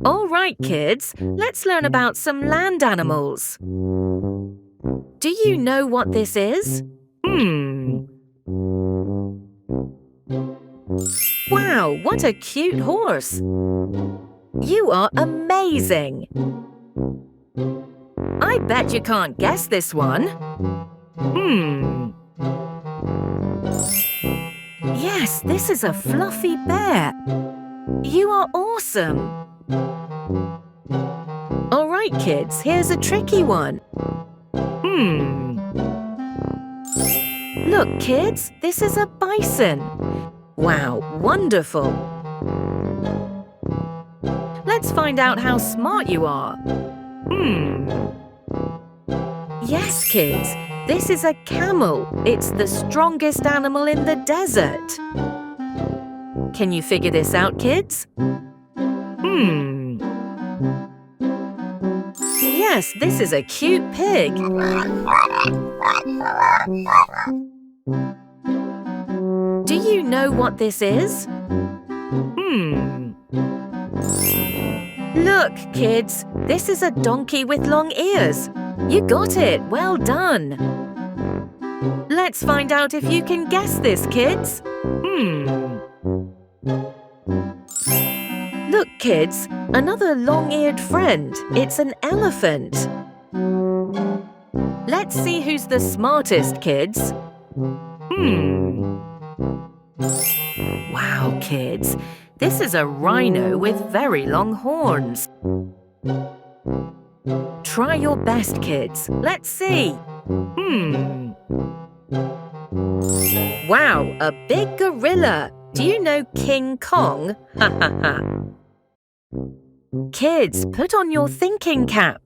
All right, kids, let's learn about some land animals. Do you know what this is? Wow, what a cute horse! You are amazing! I bet you can't guess this one. Yes, this is a fluffy bear. You are awesome! All right, kids, here's a tricky one. Look, kids, this is a bison. Wow, wonderful! Let's find out how smart you are. Yes, kids, this is a camel. It's the strongest animal in the desert. Can you figure this out, kids? Yes, this is a cute pig. Do you know what this is? Look, kids, this is a donkey with long ears. You got it, well done. Let's find out if you can guess this, kids. Look, kids, another long-eared friend. It's an elephant. Let's see who's the smartest, kids. Wow, kids, this is a rhino with very long horns. Try your best, kids. Let's see. Wow, a big gorilla. Do you know King Kong? Ha ha ha. Kids, put on your thinking cap.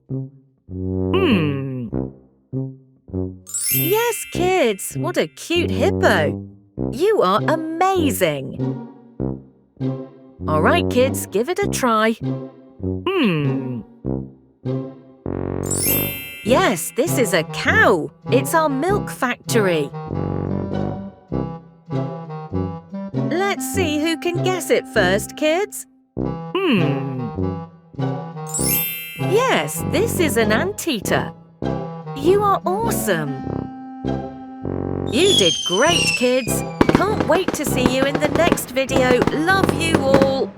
Yes, kids, what a cute hippo. You are amazing. All right, kids, give it a try. Yes, this is a cow. It's our milk factory. Let's see who can guess it first, kids. Yes, this is an anteater. You are awesome. You did great, kids. Can't wait to see you in the next video. Love you all.